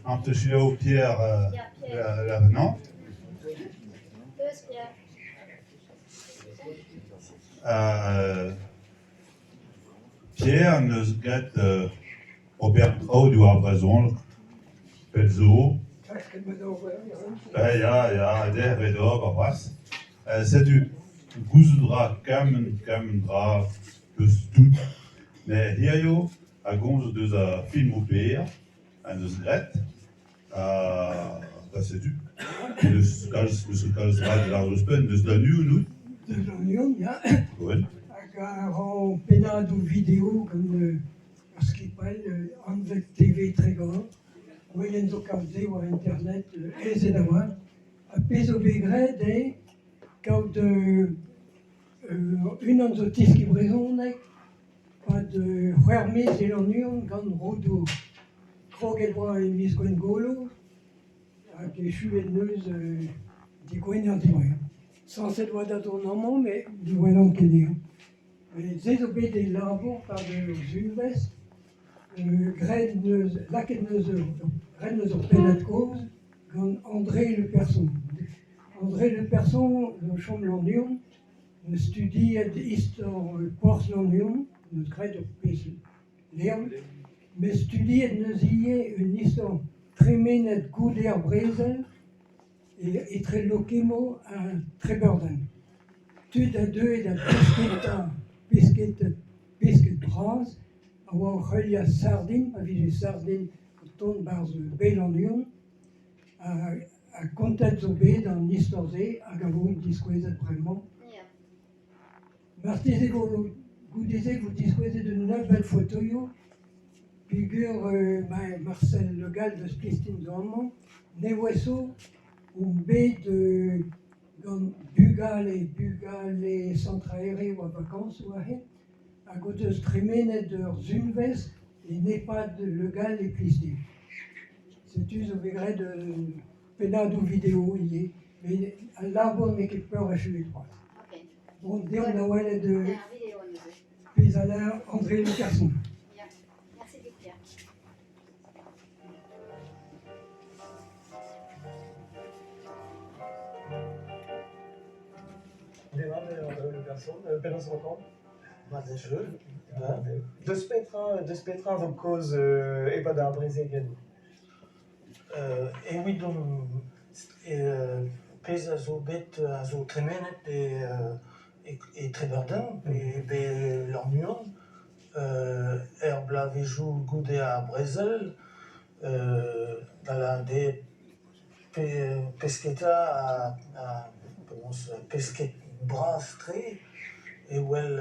Antoniu Pierre, non? Pierre. Pierre neus get Robert Trau du Abrazon, Pelzo. Ja, der vet over was. C'est du gouzedra kamen dra eus tout. Mais hier jo, a gonz deus a film au PR, a deus gret, c'est du. Deus kalz rad la eus pen, deus da nu nou. Deus da nu, ja. Oui. Hag a ran penad o video gant ar skipal anvet TV tregor. Welen zo kaout war internet ezet a oa. A pez o begret kaout unan zo tiski brezonek pad c'hwermez elan unan gant rodo kroget oa e miz gwen golo hag e chuet neus di gwen ar diwar. Sanset oa da ton amant, mais di gwen ket eo. Zez o bet e labour par de zulvez, gret neus, laket neus ret neus ur penad koz gant André Le Person. André Le Person, no chom lannuon, ne studiet istor porzh lannuon, neus gret ur pez lern, mais studiet neus ie un istor tremenet gouder brezel et tre lokemo a Trebeurden. Tud a deuet a pesket bras, a oa c'heulias sardin, pa vije sardin ton barz bel an unan, a kontet zo bet an istor ze hag a vo diskouezet bremañ. Marteze goudeze vo diskouezet un neuf fotoio, pigur Marcel Le Gall de Splistin zo amañ, ne oeso bet gant bugal e centre-aéré oa vakans oa het, hag o deus tremenet ur zulvez e nepad Le Gall e Plistin. Setu zo vegret penad o video ie, mais al labour n'eo ket peur a chuet troaz. Bon, deon a welet pez a la André Le Person. Merci beaucoup, Pierre. André Le Person, penaos rokan? Mat e jeu. Deus petra zo koz ebad ar brezegen. Evit pez a zo bet a zo tremenet e Trebeurden, be lannuon, blavezhioù goude a brezel, de pesketa a pesket bras tre, e wel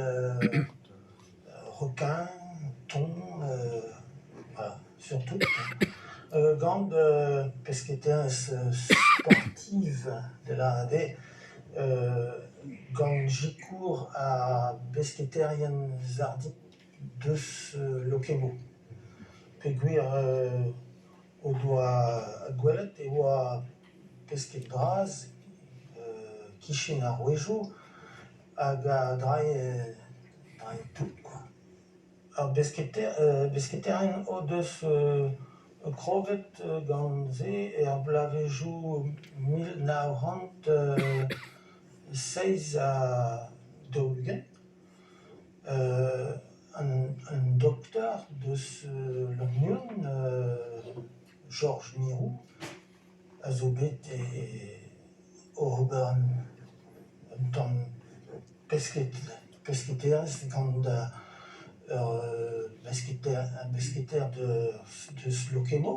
requin, thon, voilà, surtout. Gant pesketez sportiv de la AD, gant jikour a pesketerien zardik deus lokemo. Peogwir o doa gwelet e oa pesket bras, kichin ar rouejo, hag a drae tout, quoi. Ar pesketerien o deus kroget gant ze e ar blavezhioù 1906 a daoulgen. Un docteur deus lannuon, Georges Mirou, a zo bet o ober un tamm pesketerez gant pesketer deus lokemo,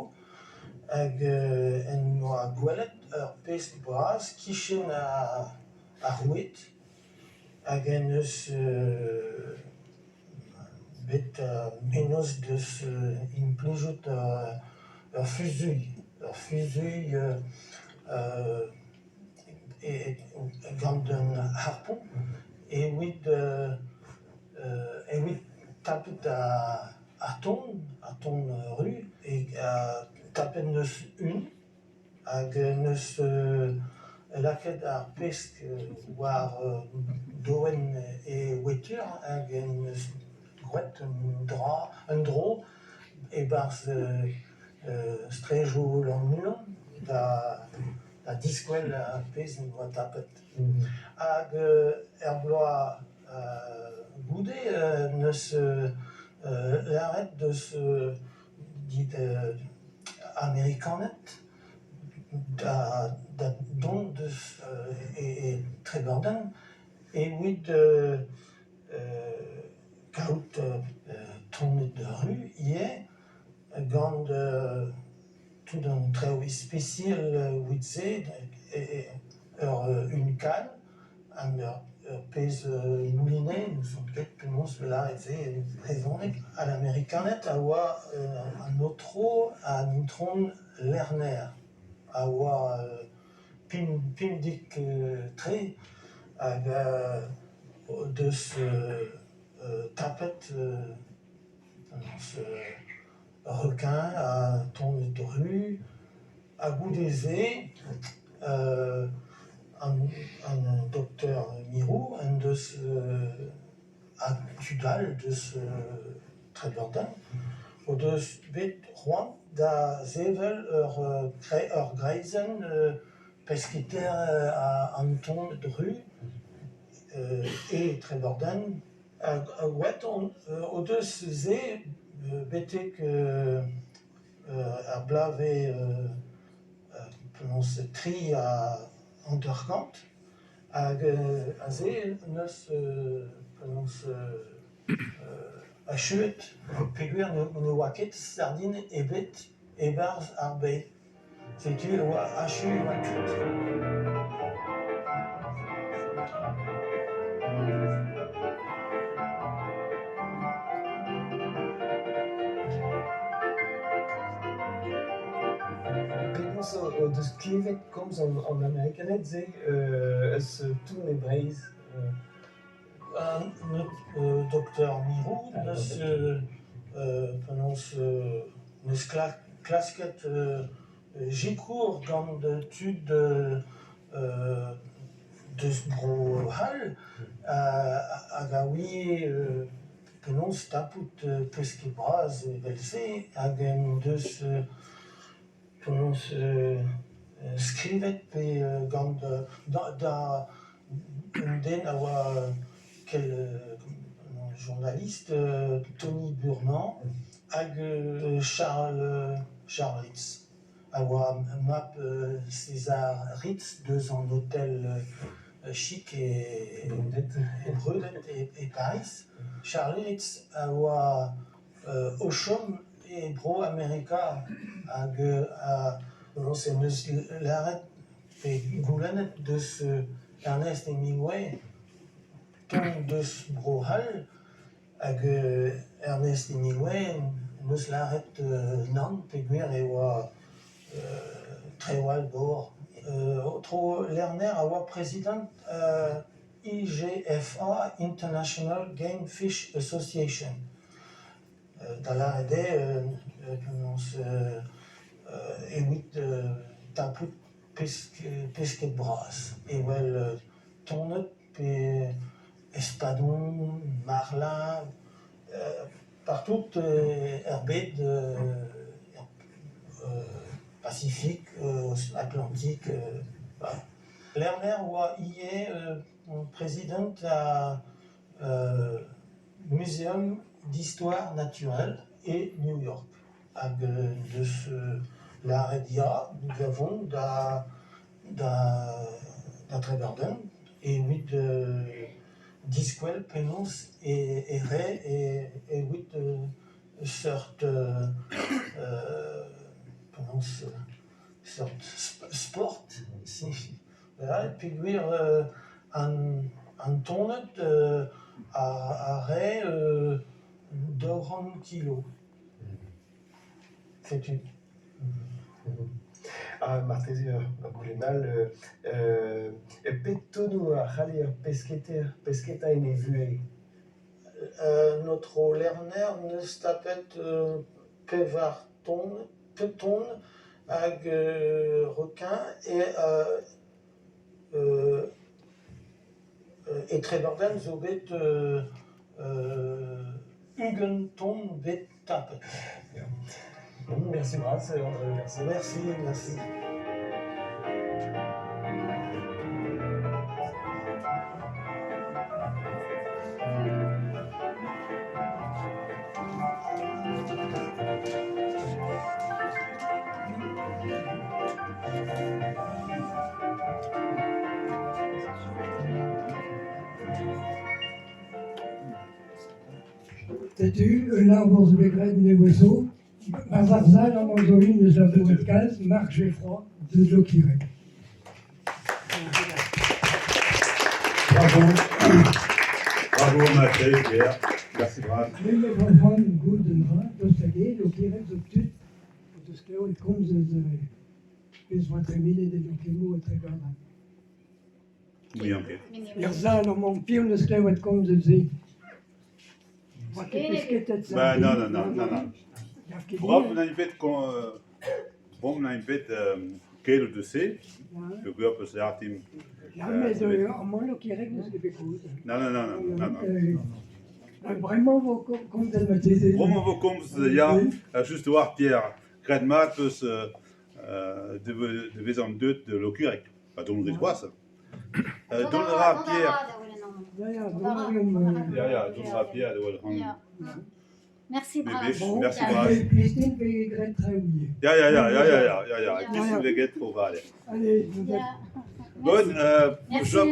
hag en oa gwelet ur pesk bras, kichin a rouet, hag en eus bet menos deus implijout ur fuzuilh. Ur fuzuilh gant un harpon, evit tapet a ton ru, e tapet neus un, hag neus laket ar pesk war doen e wetur, hag neus gret un dro e barz strejo l'ennure, da disquel a pez ne doit tapet. Hag bloaz goude neus l'arrêt de ce dit américanet da don deus et très borden et oui kaout tournet de rue hier gant tout un très spécial witze et unical an pez moulinet nous sont peut-être que non cela était présent à l'américanet a oa un autre à Nitron Lerner a oa pindik tre hag deus tapet ce requin à tourner de rue à goudézé un docteur Mirou, un de ce actual de ce très bordel, ou de ce bête roi da zevel greizen pesquiter à un ton de rue et très bordel. Ouais, au de ce zé bête que à blavé prononce tri à Unterkant, hag a ze neus prononce a chuet peguer ne oa ket sardine ebet e-barzh ar bet. Setu oa a chuet oa ket. De sklevet komz an Amerikanet zeg eus tourne breiz. Docteur Mirou, prononce neus klasket jikour gant tud deus bro hal hag a oe prononce tapout peus ket braz evel-se hag deus prononce skrivet pe gant da den a oa quel journaliste Tony Burnand hag Charles Ritz a oa map César Ritz deus an hôtel chic et Brudet et Paris. Charles Ritz a oa o chom e bro Amerika hag se neus l'arret pe goulennet deus Ernest Hemingway ton deus bro hal hag Ernest Hemingway neus l'arret nan peguer e oa trewal bor. Tro Lerner a oa président IGFA, International Game Fish Association. Da l'arrêt evit tapout pesket bras. E wel tonnet pe espadon, marlin, partout herbet Pacifique, Atlantique. Lerner oa ie président à Muséum d'Histoire Naturelle et New York. Hag de ce l'arrêt dia, nous avons da Treberden et huit disquel penons et ré et huit sortes penons sortes sport si voilà puis lui un tonnet à ré d'40 kilos. C'est une Martezia goulenal petonu a c'haller pesketa en e vue. Notre Lerner neus tapet pevar peton hag requin et Treberden zo bet Hugenton bet tapet. Merci Bras, André, merci. Merci. Merci. T'as-tu l'arbre de Begrède des Oiseaux, Bazarzal, en mangeoline de Jabot de Caz, Marc Geffroy, de Jokiré. Bravo. Bravo, Mathieu, Pierre. Merci, Brad. Men med von guten Rat, das dagegen, Jokiré, so tut, und das Klau, und kommen sie, bis wir terminen, den Jokimo, und Tregana. Oui, ok. Yarzal, om een pion de skleeuw het komt te zien. Wat Nee, ik nee. beschikte het Bah, non. Ja, ik Bravo, on a une bête Kelo de C. Le groupe c'est Artim. Ja, maar zo, allemaal ook hier dus ik goed. Non. Vraiment, vous komt het met deze. Vraiment, vos comptes, ja, juste voir Pierre, Gredmat, plus de Vezan 2 de Locurec. Pas dans le droit, ça. Donnera Pierre. Ja, waarom? Ja, donnera Pierre de Walham. Ja. Merci, Mais Bras. biche, merci, Ja. Bras. Christine ben je greit trouwen. Ja. Ja. Ik wist niet het voor waar. Allez, vous êtes. Ja. Bon, Merci. job.